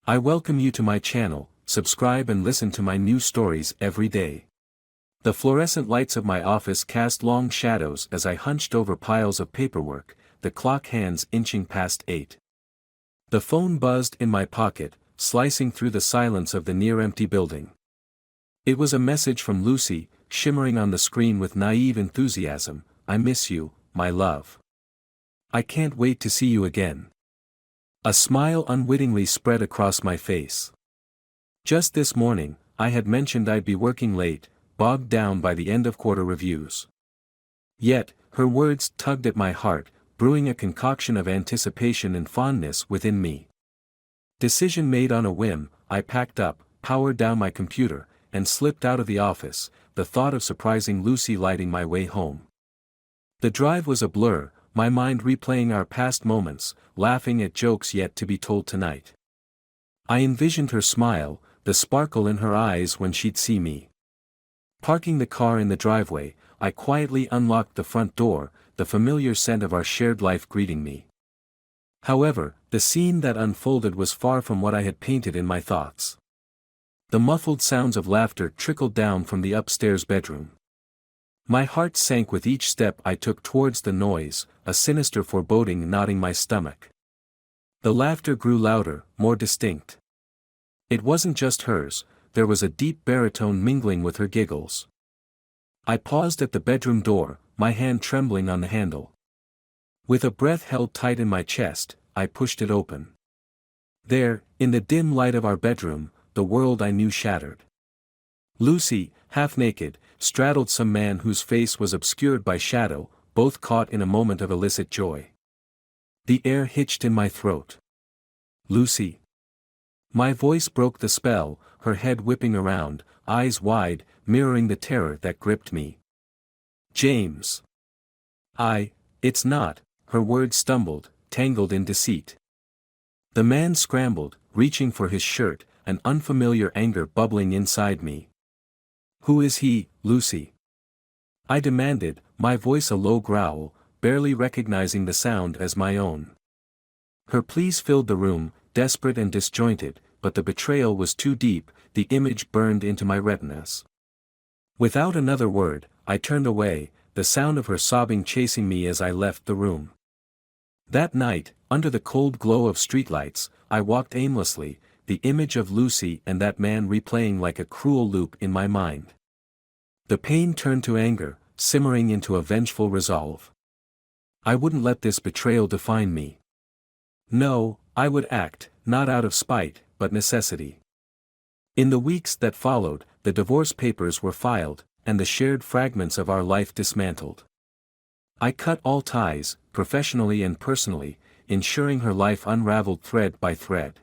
I welcome you to my channel. Subscribe and listen to my new stories every day. The fluorescent lights of my office cast long shadows as I hunched over piles of paperwork, the clock hands inching past 8. The phone buzzed in my pocket, slicing through the silence of the near-empty building. It was a message from Lucy, shimmering on the screen with naive enthusiasm. "I miss you, my love. I can't wait to see you again." A smile unwittingly spread across my face. Just this morning, I had mentioned I'd be working late, bogged down by the end-of-quarter reviews. Yet, her words tugged at my heart, brewing a concoction of anticipation and fondness within me. Decision made on a whim, I packed up, powered down my computer, and slipped out of the office, the thought of surprising Lucy lighting my way home. The drive was a blur, my mind replaying our past moments, laughing at jokes yet to be told tonight. I envisioned her smile, the sparkle in her eyes when she'd see me. Parking the car in the driveway, I quietly unlocked the front door, the familiar scent of our shared life greeting me. However, the scene that unfolded was far from what I had painted in my thoughts. The muffled sounds of laughter trickled down from the upstairs bedroom. My heart sank with each step I took towards the noise, a sinister foreboding knotting my stomach. The laughter grew louder, more distinct. It wasn't just hers, there was a deep baritone mingling with her giggles. I paused at the bedroom door, my hand trembling on the handle. With a breath held tight in my chest, I pushed it open. There, in the dim light of our bedroom, the world I knew shattered. Lucy, half naked, straddled some man whose face was obscured by shadow, both caught in a moment of illicit joy. The air hitched in my throat. "Lucy." My voice broke the spell, her head whipping around, eyes wide, mirroring the terror that gripped me. "James." It's not," her words stumbled, tangled in deceit. The man scrambled, reaching for his shirt, an unfamiliar anger bubbling inside me. "Who is he, Lucy?" I demanded, my voice a low growl, barely recognizing the sound as my own. Her pleas filled the room, desperate and disjointed, but the betrayal was too deep, the image burned into my retinas. Without another word, I turned away, the sound of her sobbing chasing me as I left the room. That night, under the cold glow of streetlights, I walked aimlessly, the image of Lucy and that man replaying like a cruel loop in my mind. The pain turned to anger, simmering into a vengeful resolve. I wouldn't let this betrayal define me. No, I would act, not out of spite, but necessity. In the weeks that followed, the divorce papers were filed, and the shared fragments of our life dismantled. I cut all ties, professionally and personally, ensuring her life unraveled thread by thread.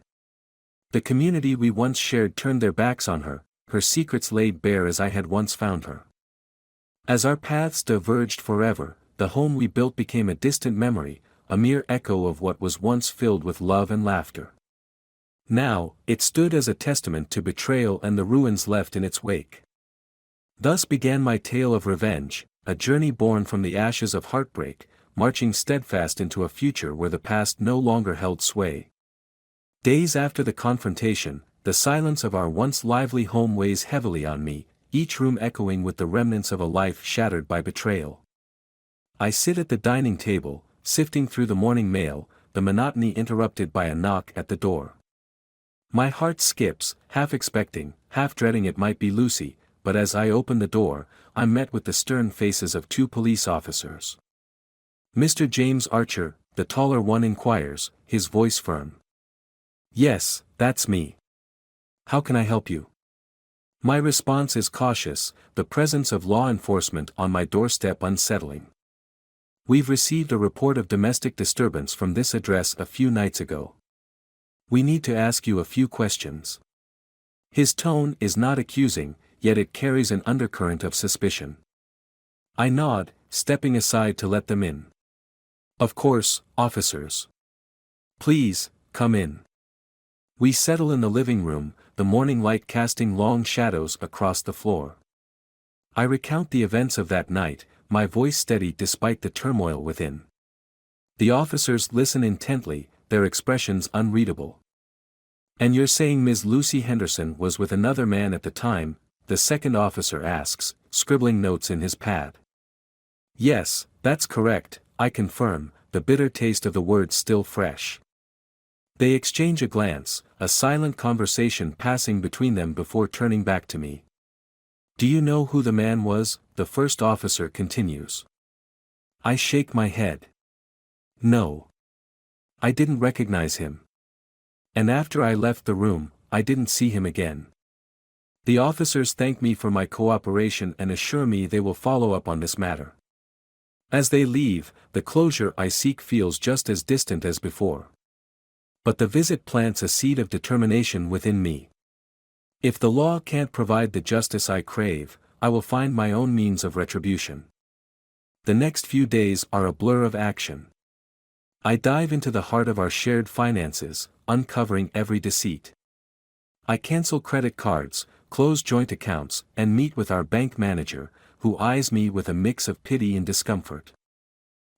The community we once shared turned their backs on her, her secrets laid bare as I had once found her. As our paths diverged forever, the home we built became a distant memory, a mere echo of what was once filled with love and laughter. Now, it stood as a testament to betrayal and the ruins left in its wake. Thus began my tale of revenge, a journey born from the ashes of heartbreak, marching steadfast into a future where the past no longer held sway. Days after the confrontation, the silence of our once lively home weighs heavily on me, each room echoing with the remnants of a life shattered by betrayal. I sit at the dining table, sifting through the morning mail, the monotony interrupted by a knock at the door. My heart skips, half expecting, half dreading it might be Lucy, but as I open the door, I'm met with the stern faces of two police officers. "Mr. James Archer," the taller one inquires, his voice firm. "Yes, that's me. How can I help you?" My response is cautious, the presence of law enforcement on my doorstep unsettling. "We've received a report of domestic disturbance from this address a few nights ago. We need to ask you a few questions." His tone is not accusing, yet it carries an undercurrent of suspicion. I nod, stepping aside to let them in. "Of course, officers. Please, come in." We settle in the living room, the morning light casting long shadows across the floor. I recount the events of that night, my voice steady despite the turmoil within. The officers listen intently, their expressions unreadable. And you're saying Ms. Lucy Henderson was with another man at the time? The second officer asks, scribbling notes in his pad. Yes, that's correct, I confirm, the bitter taste of the words still fresh. They exchange a glance, a silent conversation passing between them before turning back to me. Do you know who the man was? The first officer continues. I shake my head. No. I didn't recognize him. And after I left the room, I didn't see him again. The officers thank me for my cooperation and assure me they will follow up on this matter. As they leave, the closure I seek feels just as distant as before. But the visit plants a seed of determination within me. If the law can't provide the justice I crave, I will find my own means of retribution. The next few days are a blur of action. I dive into the heart of our shared finances, uncovering every deceit. I cancel credit cards, close joint accounts, and meet with our bank manager, who eyes me with a mix of pity and discomfort.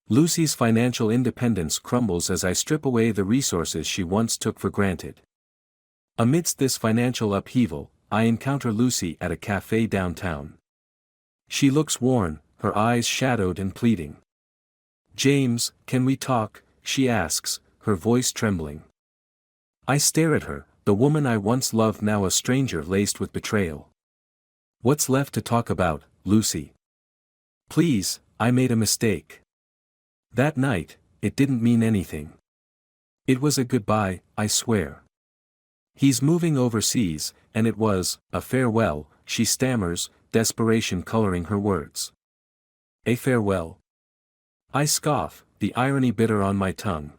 Lucy's financial independence crumbles as I strip away the resources she once took for granted. Amidst this financial upheaval, I encounter Lucy at a cafe downtown. She looks worn, her eyes shadowed and pleading. James, can we talk? She asks, her voice trembling. I stare at her, the woman I once loved now a stranger laced with betrayal. What's left to talk about, Lucy? Please, I made a mistake. That night, it didn't mean anything. It was a goodbye, I swear. He's moving overseas, and it was a farewell, she stammers, desperation coloring her words. A farewell? I scoff, the irony bitter on my tongue.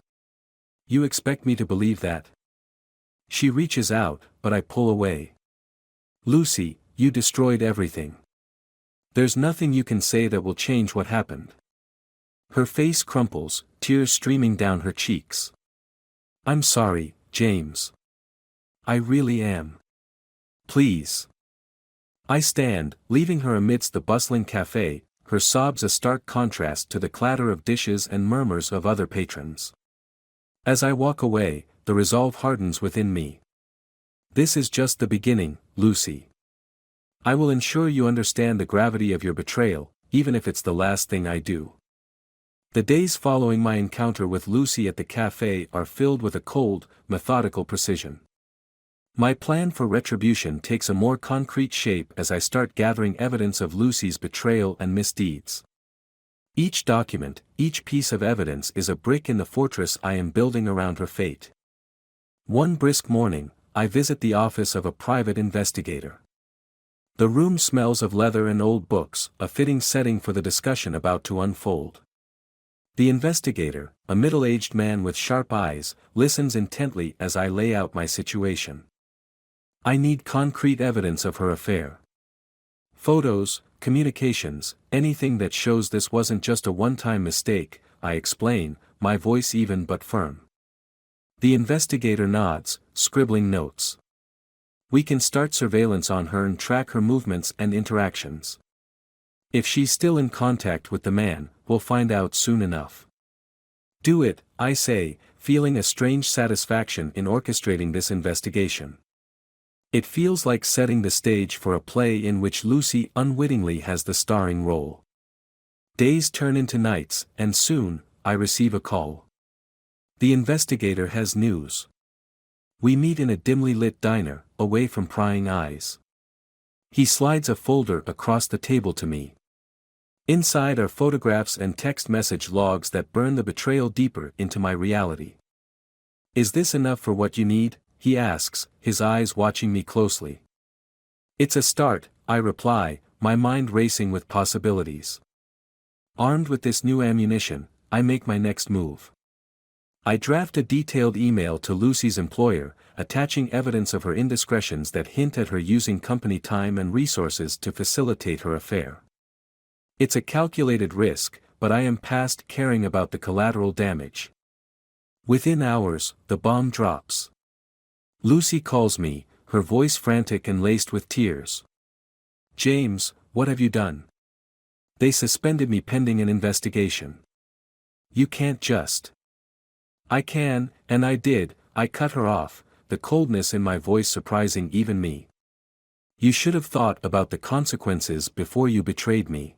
You expect me to believe that? She reaches out, but I pull away. Lucy, you destroyed everything. There's nothing you can say that will change what happened. Her face crumples, tears streaming down her cheeks. I'm sorry, James. I really am. Please. I stand, leaving her amidst the bustling cafe, her sobs a stark contrast to the clatter of dishes and murmurs of other patrons. As I walk away, the resolve hardens within me. This is just the beginning, Lucy. I will ensure you understand the gravity of your betrayal, even if it's the last thing I do. The days following my encounter with Lucy at the cafe are filled with a cold, methodical precision. My plan for retribution takes a more concrete shape as I start gathering evidence of Lucy's betrayal and misdeeds. Each document, each piece of evidence is a brick in the fortress I am building around her fate. One brisk morning, I visit the office of a private investigator. The room smells of leather and old books, a fitting setting for the discussion about to unfold. The investigator, a middle-aged man with sharp eyes, listens intently as I lay out my situation. I need concrete evidence of her affair. Photos, communications, anything that shows this wasn't just a one-time mistake, I explain, my voice even but firm. The investigator nods, scribbling notes. We can start surveillance on her and track her movements and interactions. If she's still in contact with the man, we'll find out soon enough. Do it, I say, feeling a strange satisfaction in orchestrating this investigation. It feels like setting the stage for a play in which Lucy unwittingly has the starring role. Days turn into nights, and soon, I receive a call. The investigator has news. We meet in a dimly lit diner, away from prying eyes. He slides a folder across the table to me. Inside are photographs and text message logs that burn the betrayal deeper into my reality. Is this enough for what you need? He asks, his eyes watching me closely. It's a start, I reply, my mind racing with possibilities. Armed with this new ammunition, I make my next move. I draft a detailed email to Lucy's employer, attaching evidence of her indiscretions that hint at her using company time and resources to facilitate her affair. It's a calculated risk, but I am past caring about the collateral damage. Within hours, the bomb drops. Lucy calls me, her voice frantic and laced with tears. James, what have you done? They suspended me pending an investigation. You can't just. I can, and I did, I cut her off, the coldness in my voice surprising even me. You should have thought about the consequences before you betrayed me.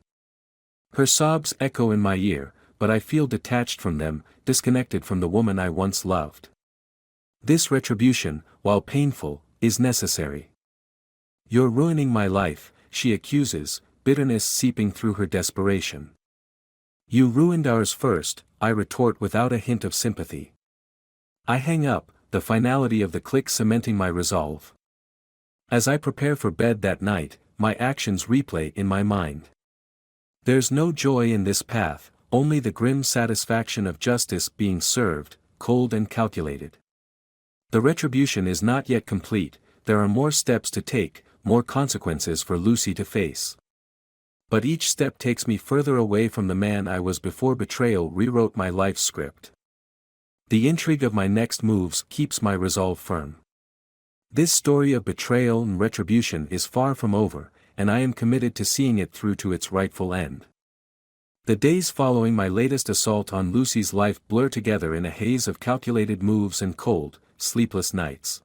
Her sobs echo in my ear, but I feel detached from them, disconnected from the woman I once loved. This retribution, while painful, is necessary. You're ruining my life, she accuses, bitterness seeping through her desperation. You ruined ours first, I retort without a hint of sympathy. I hang up, the finality of the click cementing my resolve. As I prepare for bed that night, my actions replay in my mind. There's no joy in this path, only the grim satisfaction of justice being served, cold and calculated. The retribution is not yet complete, there are more steps to take, more consequences for Lucy to face. But each step takes me further away from the man I was before betrayal rewrote my life script. The intrigue of my next moves keeps my resolve firm. This story of betrayal and retribution is far from over, and I am committed to seeing it through to its rightful end. The days following my latest assault on Lucy's life blur together in a haze of calculated moves and cold, sleepless nights.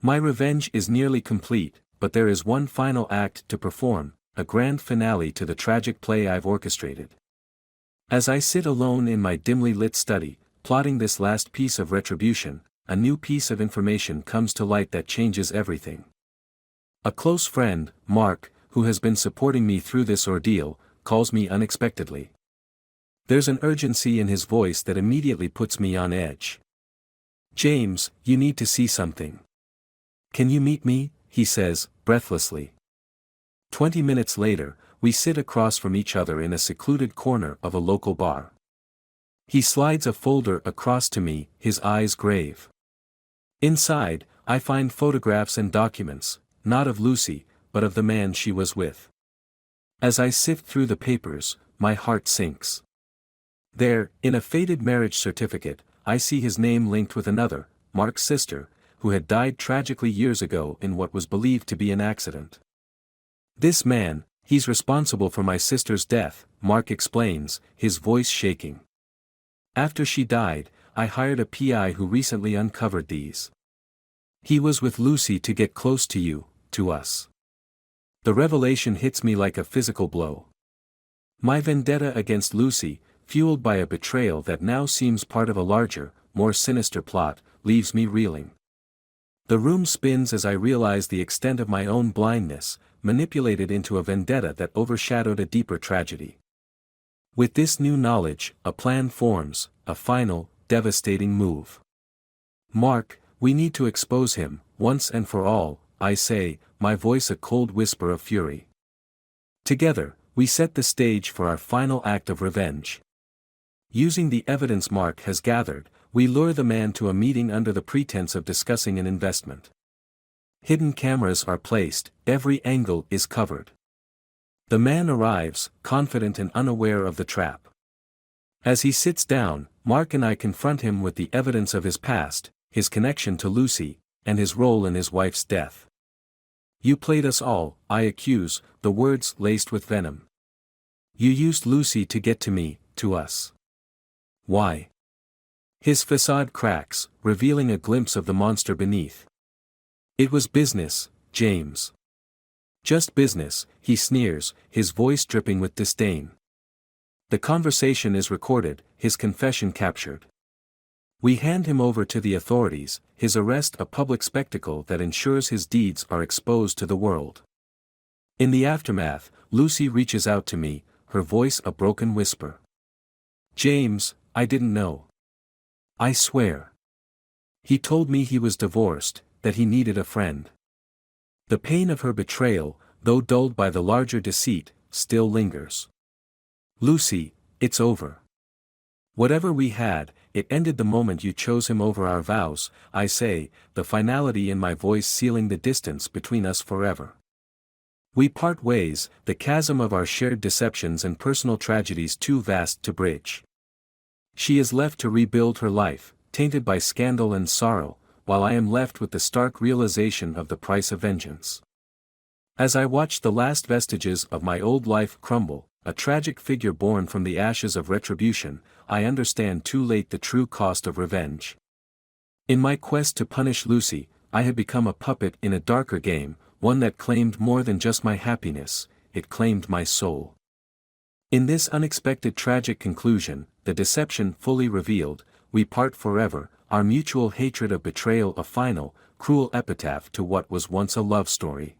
My revenge is nearly complete, but there is one final act to perform, a grand finale to the tragic play I've orchestrated. As I sit alone in my dimly lit study, plotting this last piece of retribution, a new piece of information comes to light that changes everything. A close friend, Mark, who has been supporting me through this ordeal, calls me unexpectedly. There's an urgency in his voice that immediately puts me on edge. "James, you need to see something. Can you meet me?" he says, breathlessly. 20 minutes later, we sit across from each other in a secluded corner of a local bar. He slides a folder across to me, his eyes grave. Inside, I find photographs and documents, not of Lucy, but of the man she was with. As I sift through the papers, my heart sinks. There, in a faded marriage certificate, I see his name linked with another, Mark's sister, who had died tragically years ago in what was believed to be an accident. "This man, he's responsible for my sister's death," Mark explains, his voice shaking. "After she died, I hired a PI who recently uncovered these. He was with Lucy to get close to you, to us." The revelation hits me like a physical blow. My vendetta against Lucy, fueled by a betrayal that now seems part of a larger, more sinister plot, leaves me reeling. The room spins as I realize the extent of my own blindness, manipulated into a vendetta that overshadowed a deeper tragedy. With this new knowledge, a plan forms, a final, devastating move. "Mark, we need to expose him, once and for all," I say, my voice a cold whisper of fury. Together, we set the stage for our final act of revenge. Using the evidence Mark has gathered, we lure the man to a meeting under the pretense of discussing an investment. Hidden cameras are placed, every angle is covered. The man arrives, confident and unaware of the trap. As he sits down, Mark and I confront him with the evidence of his past, his connection to Lucy, and his role in his wife's death. "You played us all," I accuse, the words laced with venom. "You used Lucy to get to me, to us. Why?" His facade cracks, revealing a glimpse of the monster beneath. "It was business, James. Just business," he sneers, his voice dripping with disdain. The conversation is recorded, his confession captured. We hand him over to the authorities, his arrest a public spectacle that ensures his deeds are exposed to the world. In the aftermath, Lucy reaches out to me, her voice a broken whisper. "James, I didn't know. I swear. He told me he was divorced, that he needed a friend." The pain of her betrayal, though dulled by the larger deceit, still lingers. "Lucy, it's over. Whatever we had, it ended the moment you chose him over our vows," I say, the finality in my voice sealing the distance between us forever. We part ways, the chasm of our shared deceptions and personal tragedies too vast to bridge. She is left to rebuild her life, tainted by scandal and sorrow, while I am left with the stark realization of the price of vengeance. As I watch the last vestiges of my old life crumble, a tragic figure born from the ashes of retribution, I understand too late the true cost of revenge. In my quest to punish Lucy, I had become a puppet in a darker game, one that claimed more than just my happiness, it claimed my soul. In this unexpected tragic conclusion, the deception fully revealed, we part forever, our mutual hatred of betrayal a final, cruel epitaph to what was once a love story.